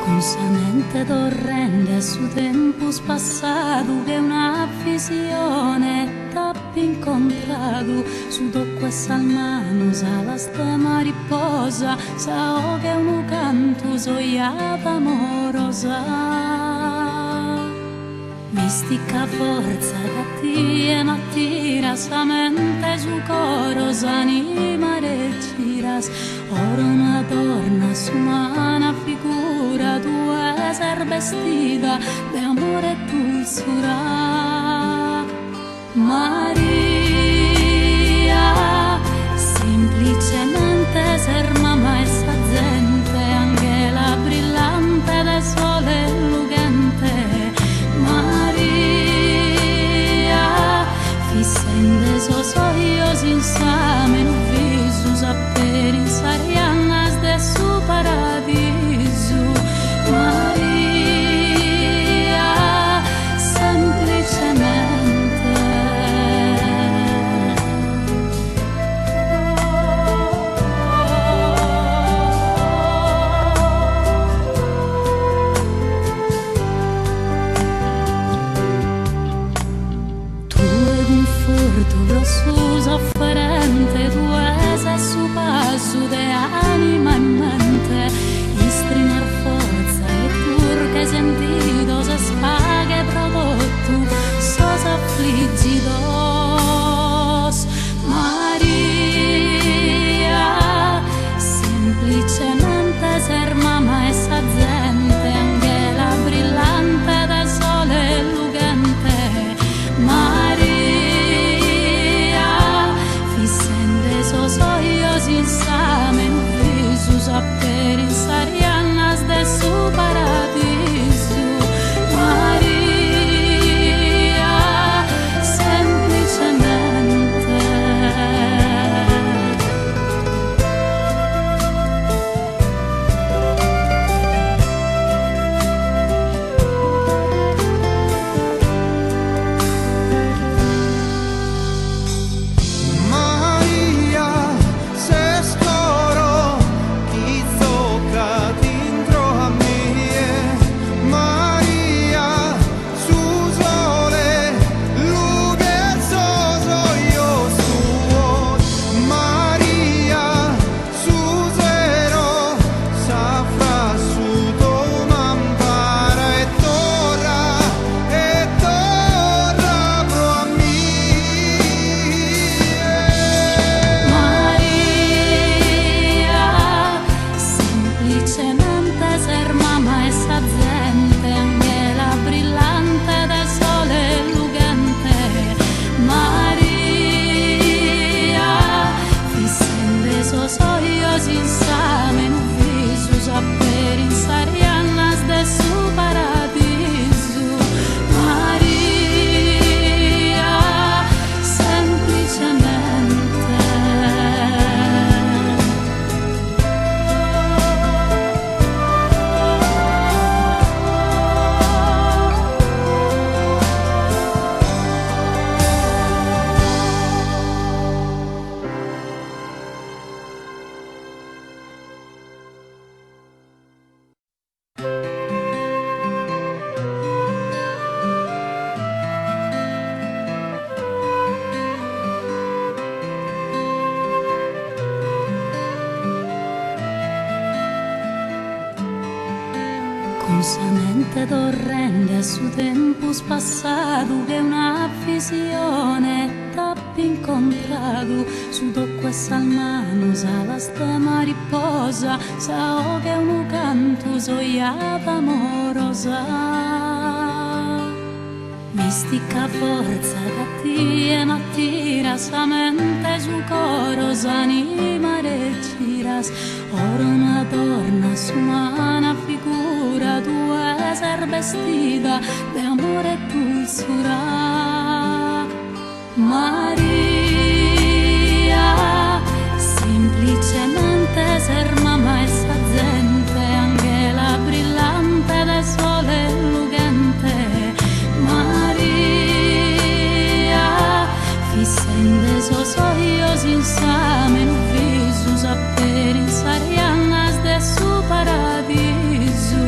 Con sa mente torrente su tempo spassato che una visione t'appi incontrato su tocco e salmano sa la stema riposa sa che un canto soiata amorosa mistica forza che ti attira sa mente su coro s'anima regiras ora una torna su una figura tu essere vestita di amore e dulzura Maria semplicemente ser mamma e sa gente anche la brillante del sole lucente Maria fissende sosoios insame in viso sapere in sarianas de su paradiso Maria semplicemente su sofferente tu sei su passo de anima in mente istrinar forza e tur che sentito se spaghe prodotto sos affliggidos Maria semplicemente ser mamma e sa gente anche la brillante del sole lucente Maria soios insame in viso sapere in sarianas de su paradiso Maria semplicemente con sa mente torrente su tempo spassato che una visione t'appi incontrato su tocco e salmano sa la stema riposa sa che un canto soiata amorosa mistica forza che ti attira sa mente su coro s'anima regiras ora una torna su una figura tu essere vestita di amore e dulzura Maria semplicemente ser mamma e sa gente anche la brillante del sole lucente Maria fissende sosoios insame in viso sapere in sarianas de su paradiso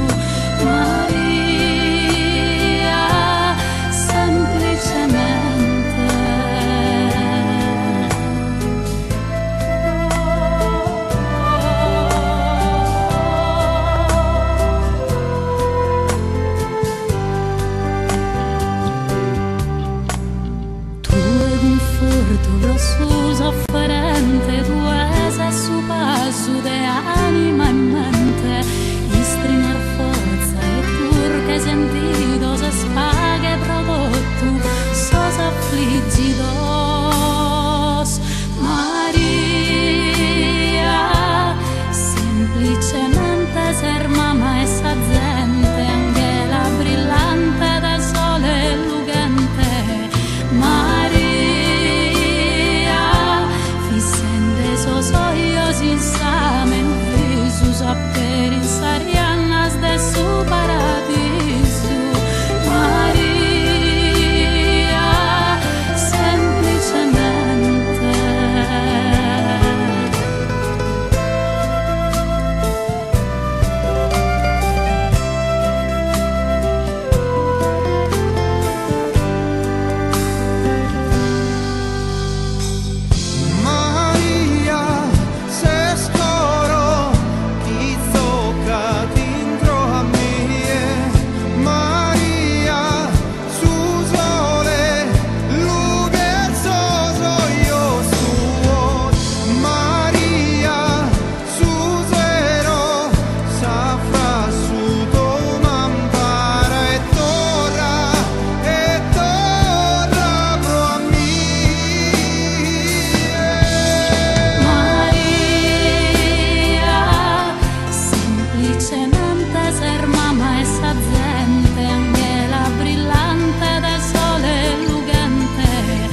semplicemente ser mamma e sa gente, angela brillante del sole lucente.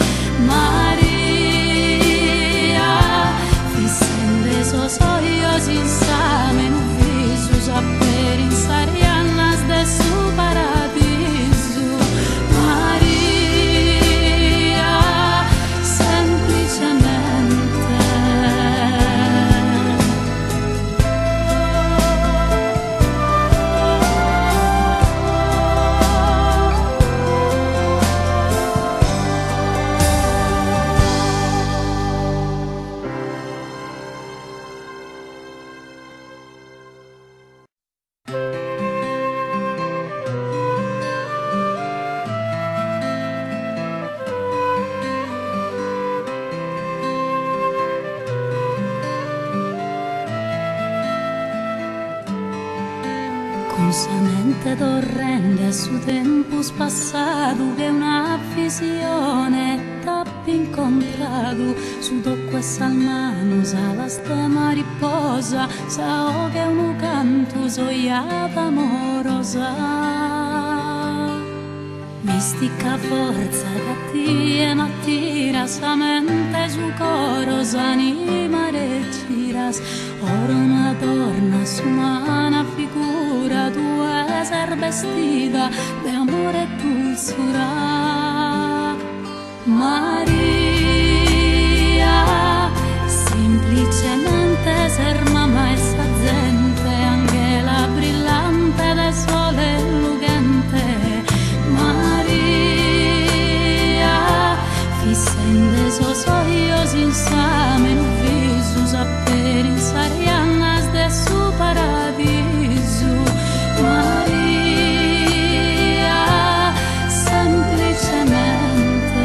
Maria, fissende sos olhos insame no viso, saber insarianas de su paradiso. Maria, semplicemente. Con sa mente torrende a su tempus passato, che una visione t'abbia incontrato, su tocco e salmanos alas de mariposa, sao che uno canto sogliata amorosa. Mistica forza che m'attira, sa mente su coro, s'anima regiras, ora una donna su una figura, tu ser vestita de amore e dulzura. Maria, semplicemente ser mamma e sa gente, angela brillante del sole lucente. Maria, fissende sos olhos insame no viso, saber insarianas de su paradiso. Maria, semplicemente.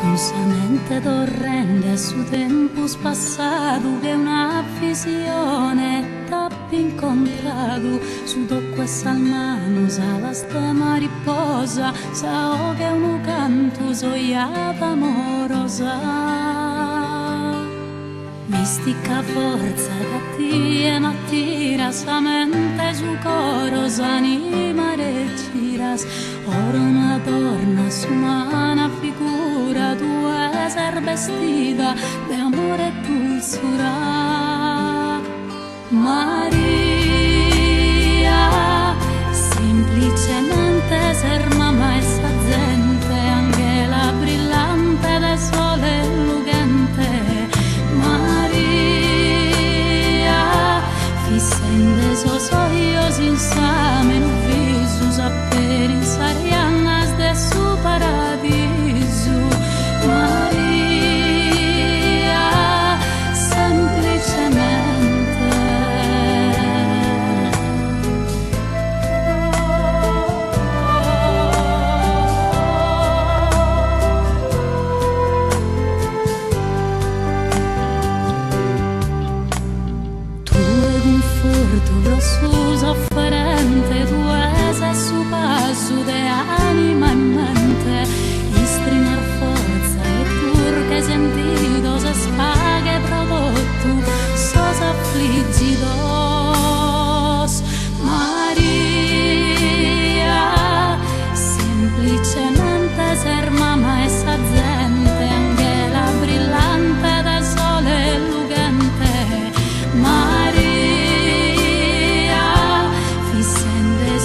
con sa mente torrente su tempus passato che una visione t'abbia incontrato su dopo e salmano sa la stema riposa sa che un canto sogliata amorosa mistica forza che ti attira sa mente su coro s'anima regiras ora una donna su una figura tu essere vestita di amore e dulzura Maria semplicemente ser mamma e sa gente anche la brillante del sole lucente Maria fissende sos ojos insamen visus per insarianas de su paradiso Maria semplicemente su sofferente tu ese su passo de anima e mente istrinar forza e pur che sentito se spaghe prodotto sos affliggidos Maria semplicemente ser mamma e sa gente anche la brillante del sole lucente Maria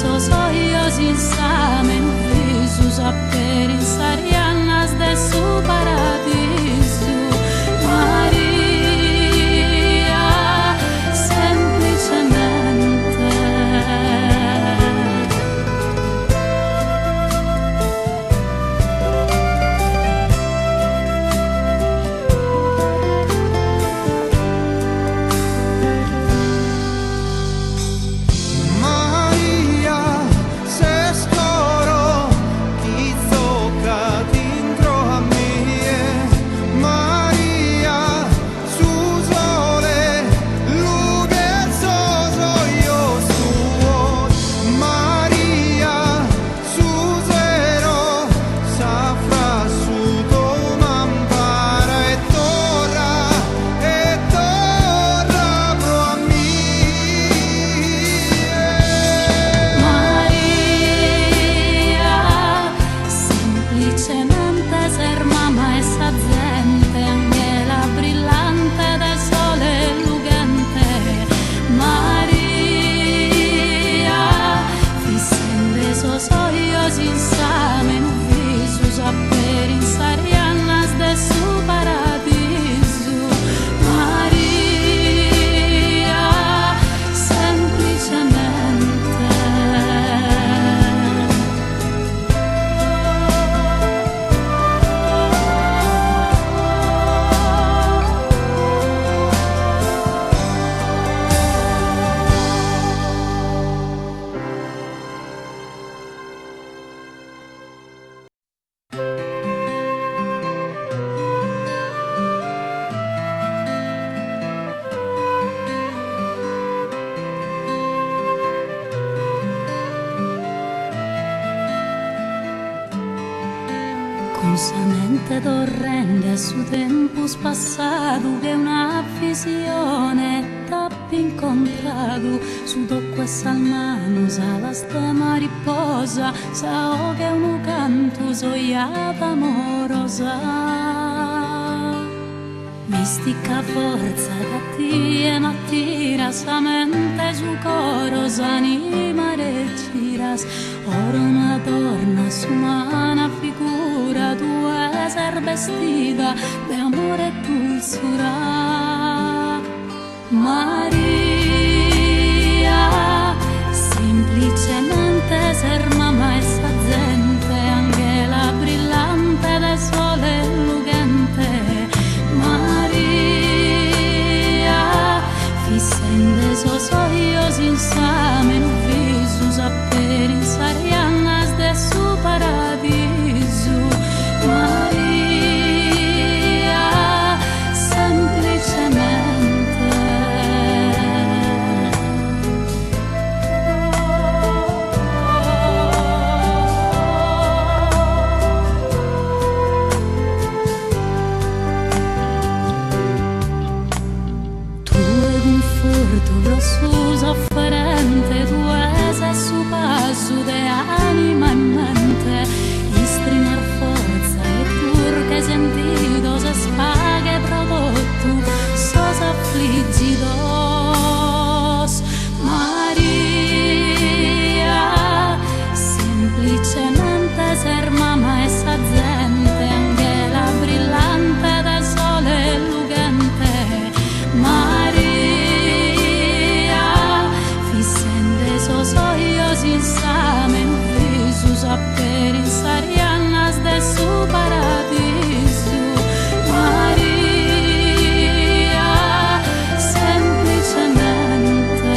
sos ojos insamen visus per insarianas de su paradiso Maria semplicemente con sa mente torrente su tempus passato che una visione t'abbia incontrato su dopo e salmano sa la stema riposa sa che un canto sogliata amorosa mistica forza che ti attira sa mente su coro s'anima regiras ora una donna su una figura tu essere vestita di amore e dulzura Maria semplicemente ser mamma e sa gente anche la brillante del sole lucente Maria fissende sos ojos insamen visus per insarianas de su paradiso Maria furto rosso sofferente, tu sei su passo de anima in mente, istrinar forza e turche sentido se spaghe prodotto, sos affliggidos. Maria, semplicemente ser mamma e sa gente, angela brillante da sole lucente. Maria, fissende sos ojos insamen, visus per insarianas de su paradiso. Maria, semplicemente.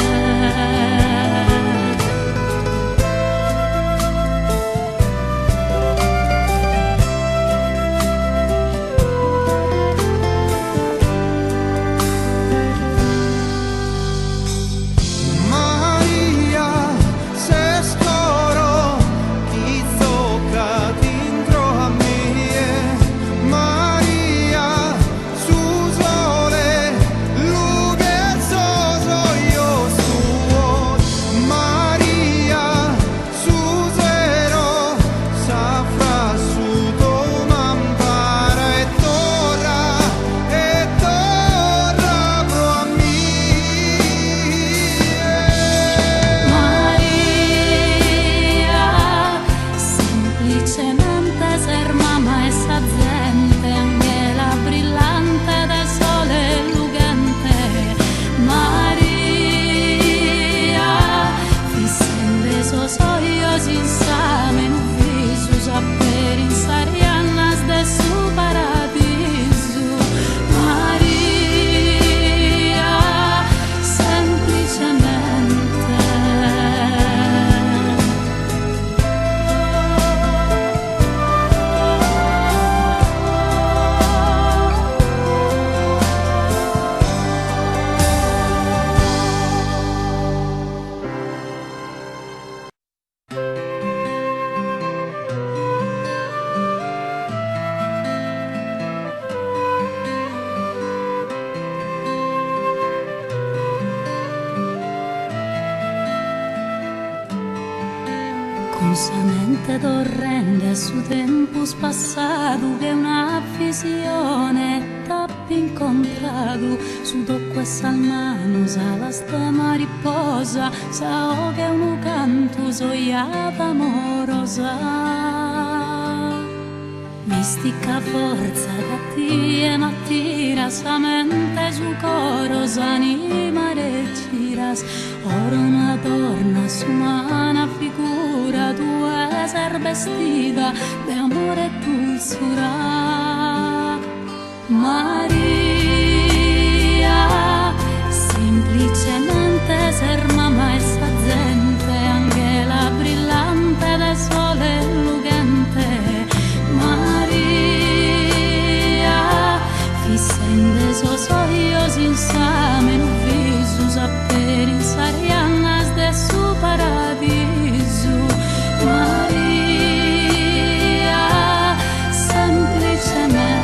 Maria, se scoro chi tocca dentro a me. Maria, su sole, lughe io suo. Maria, su zero, safra su mampara e torra pro a me. Maria, semplicemente ser mamma e sa gente, angela brillante da sole lucente. Maria, fissende sos ojos insamen, visus per insarianas de su paradiso. Maria, semplicemente. Con sa mente torrente a su tempo spassato, che una visione t'abbia incontrato, su tocco e salmano la stema riposa, sa che un canto sogliata amorosa. Mistica forza che ti attira, sa mente su coro, s'anima reggiras, ora una donna su umana figura, tu essere vestita di amore e dulzura. Maria, semplicemente ser mamma e sa gente, angela brillante da sole lucente. Maria, fissende sos ojos insamen, visus per insarianas de su paradiso. Maria, semplicemente.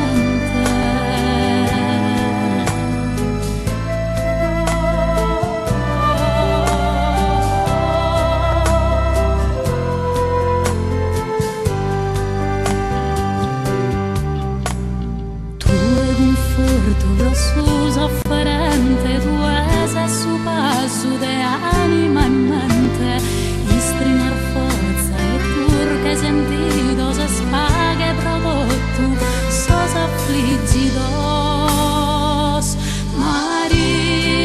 Tu rosso sofferente, tu sei su passo de anima in mente, istrinar forza e turche sentido se spaghe prodotto, sos affliggidos. Maria,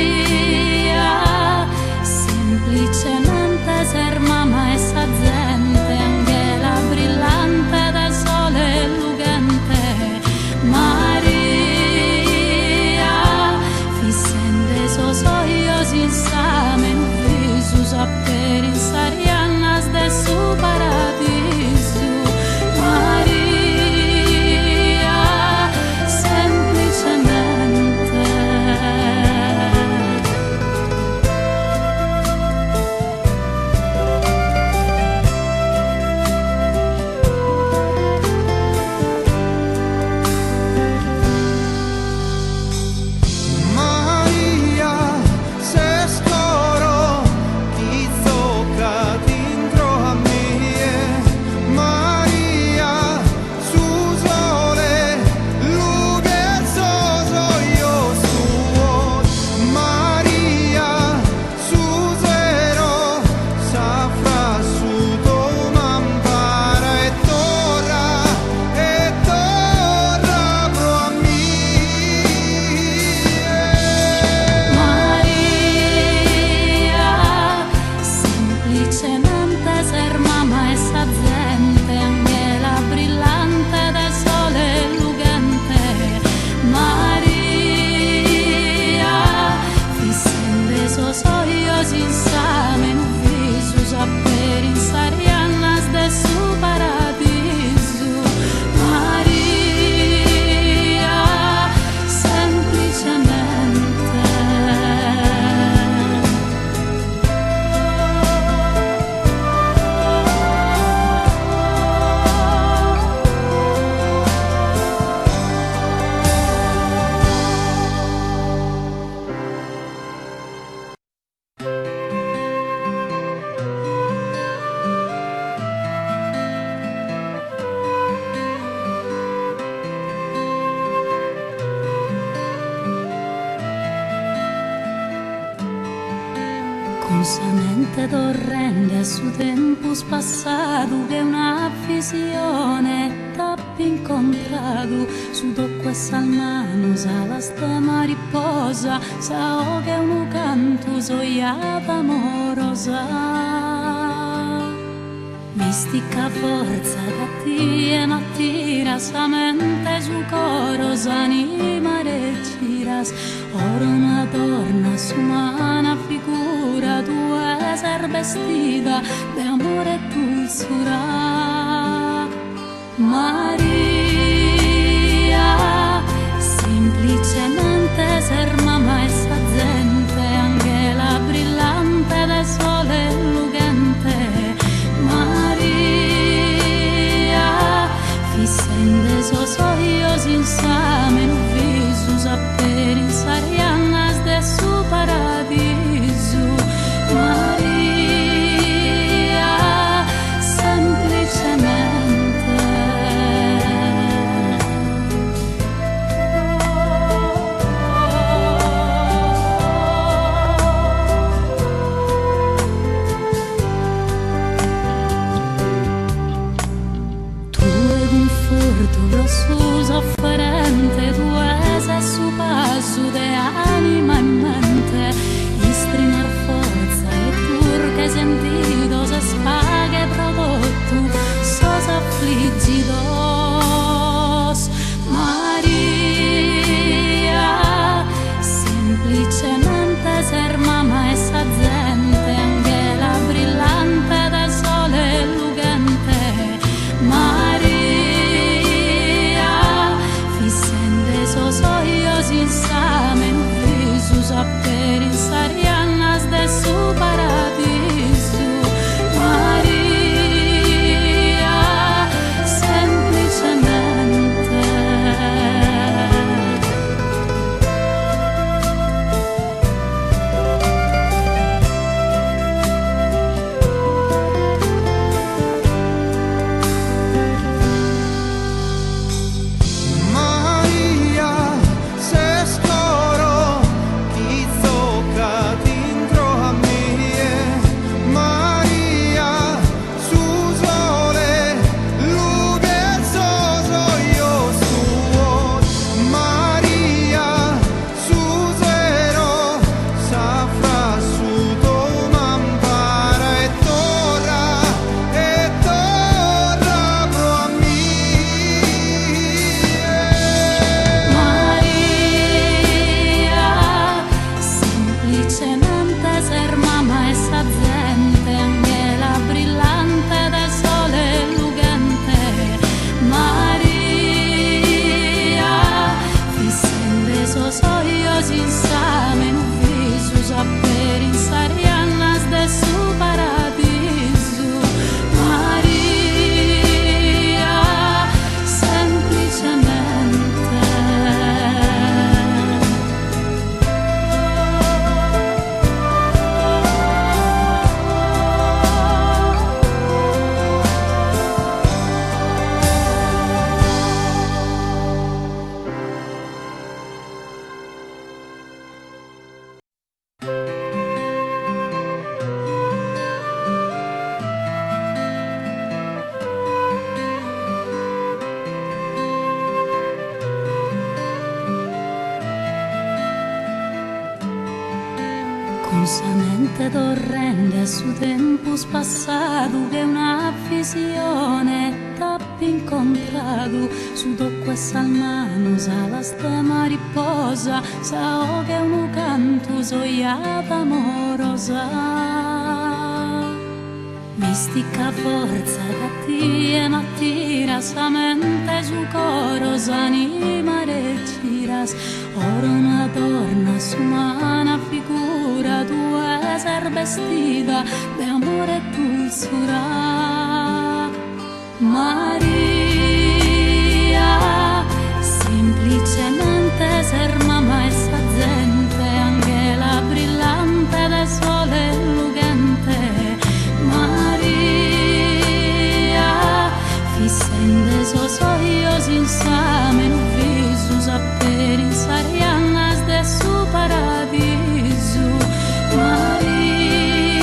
semplicemente ser mamma e sa gente, angela brillante da sole lucente. Maria, fissende sos ojos insamen, con sa mente torrente a su tempus passato che una visione t'appi incontrato su tocco salmano sa la stema riposa sa che un canto soiata amorosa mistica forza che mattina sa mente su coro s'anima regiras ora una donna su una figura tu essere vestita di amore e dulzura Maria semplicemente ser mamma e sa gente anche la brillante del sole lucente Maria fissende sos ojos insame no viso saper insarianas de su paradiso Maria semplicemente su sofferente tu esa su passo de anima in mente istrinar forza e turche sentidos spaghe prodotto sos affliggidos Maria semplicemente ser mamma e sa gente anche la brillante del sole lucente Maria sos ojos insame no viso saper insarianas de su paradiso Maria semplicemente con sa mente torrente a su tempus passato che una visione t'appi incontrato su tocco salmano sa la stema riposa sa che un canto soiata amorosa mistica forza che mattina sa mente su coro s'anima regiras ora una donna su una figura tu essere vestita di amore e dulzura Maria semplicemente ser mamma e sa gente anche la brillante del sole lucente Maria fissende sos ojos insame no viso saper insarianas de su paradiso Maria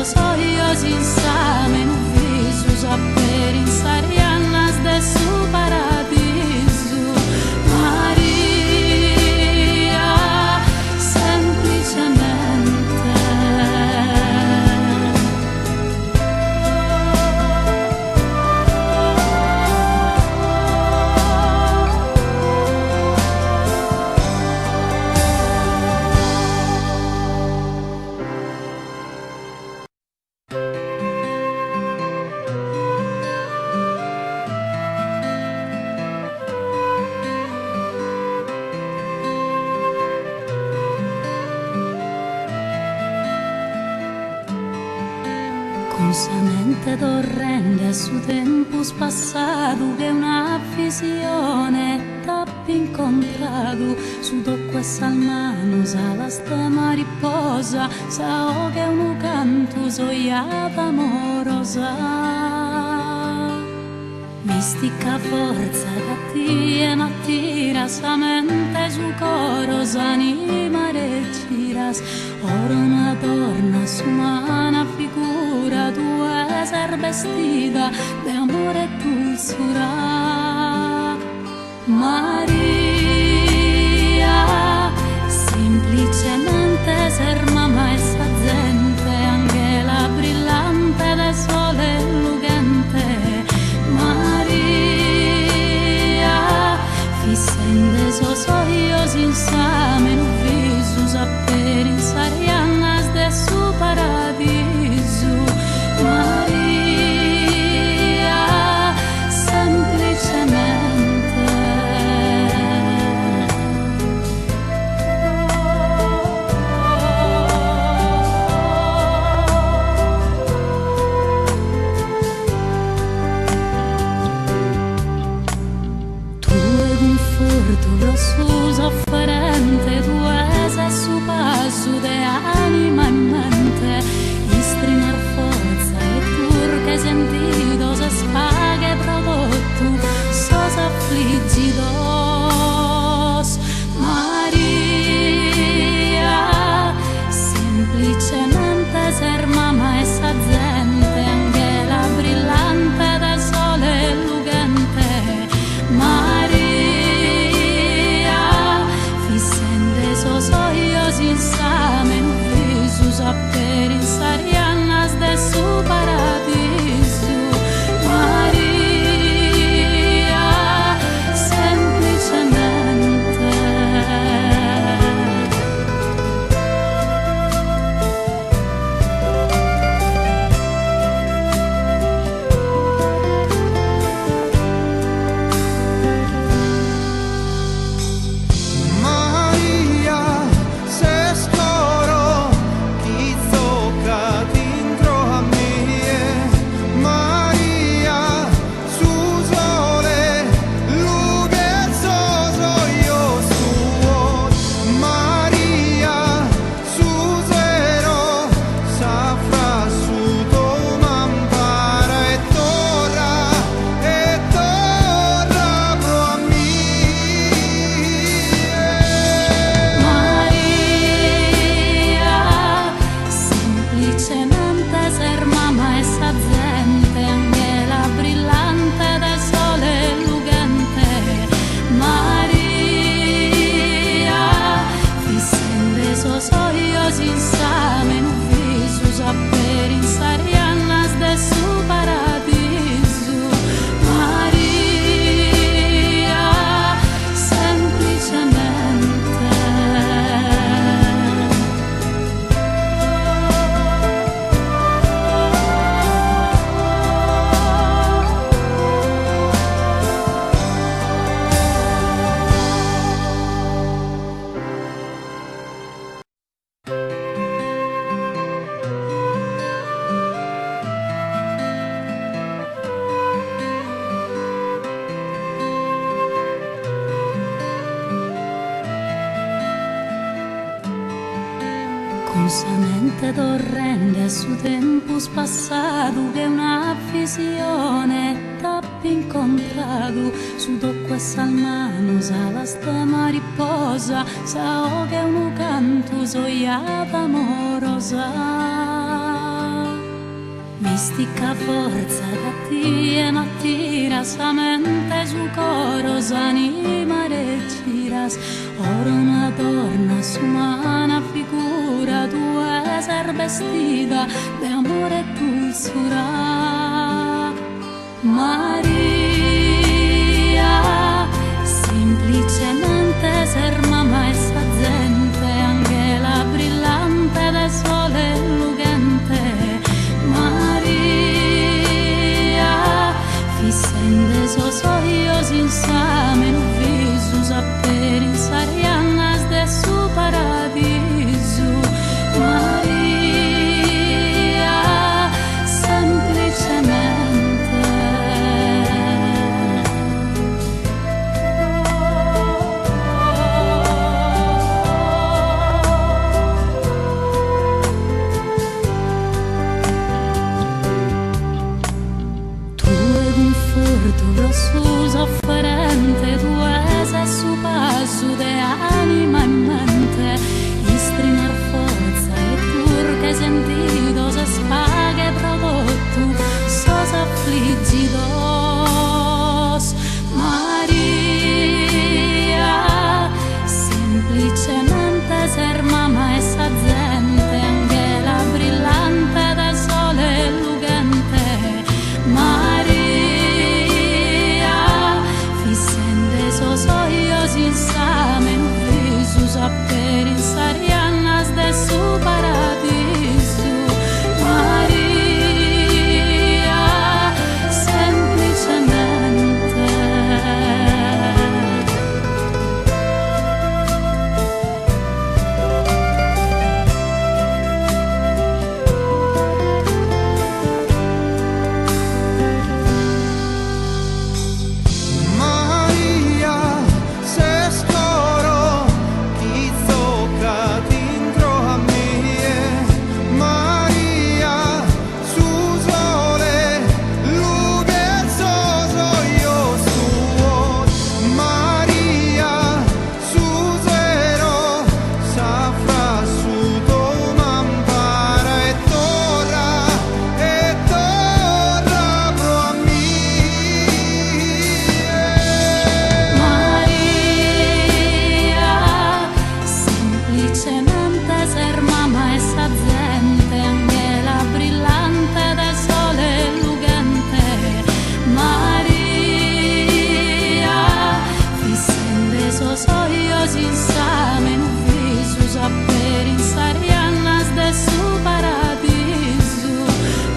esos ojos insame no visos a pensar nas de su paradiso. Maria, semplicemente. Con sa mente torrente a su tempus passato che una visione t'abbia incontrato su tocco e salmanos alas de mariposa sao che uno canto sogliata amorosa mistica forza che m'attira sa mente su coro s'anima regiras ora una torna su una figura tu essere vestita de amore e dulzura. Maria, semplicemente ser mamma e sa gente anche la brillante del sole lucente. Maria, fissende esos ojos insame no visos a pensar nas de su paradiso. Maria, semplicemente. Tu e conforto grosso sofferente, tu e su passo de anima in mente, istrinar forza e turche sentidos spaghe prodotto, sos affliggidos. Maria, semplicemente ser mamma e sa gente, anche la brillante del sole lucente. Maria, fissende esos ojos insame no visos a pensar nas de su paradiso. Maria, semplicemente. Maria, se scoro chi tocca dentro a me. Maria, su sole, lughezoso io suo. Maria, su zero, safra su mampara e torra pro a me. Maria, semplicemente ser mamma e sa gente, anche la brillante del sole lucente. Maria, fissende esos ojos insame no visos a pensar nas de su paradiso. Maria, semplicemente. Con sa mente torrente a su tempus passato che una visione t'abbia incontrato su tocco e salmanos alas de mariposa sao che uno canto sogliata amorosa Mistica forza che mattina sa mente su coro s'anima reggiras. Ora una donna su una figura tua ser vestita de amore e dulzura. Maria, semplicemente ser mamma e sa gente, angela brillante del sole lucente. Maria, fissende sos oios insamen visus per insariannas de su paradiso. Maria, semplicemente. Su sofferente tu e su passo de anima e mente, istrinar forza e pur che sentito se spaghe prodotto sos affliggidos. Maria, semplicemente ser mamma e sa gente, angela brillante del sole lucente. Sos oios insamen visus per insariannas de su paradiso.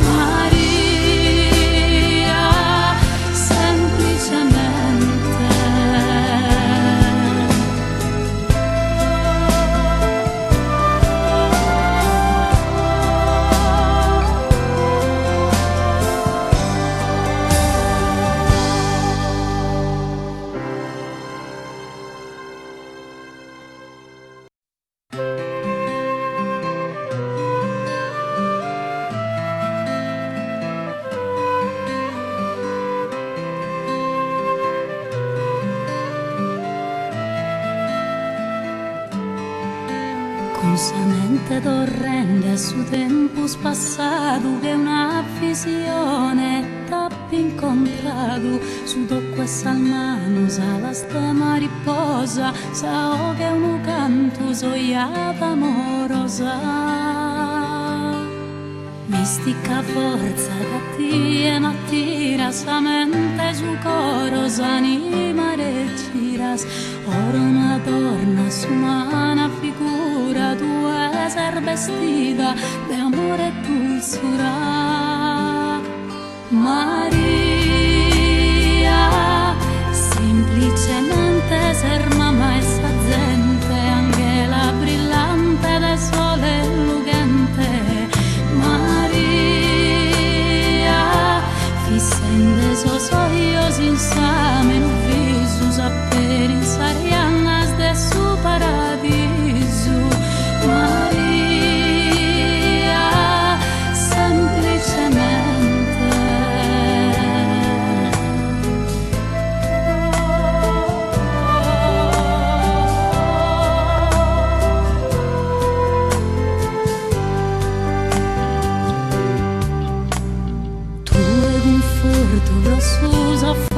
Maria, semplicemente. Con sa mente torrente su tempus passato che una visione t'abbia incontrato su tocco salmano sa la sta mariposa sa che un canto soiata amorosa. Mistica forza che mattina sa mente su coro s'anima reggiras. Ora una donna su una figura tua ser vestita de amore e dulzura. Maria, semplicemente ser mamma e sa gente, angela brillante del sole lucente. Maria, fissende sos oios insamen visus per insariannas de su paradiso. Maria, semplicemente. rosso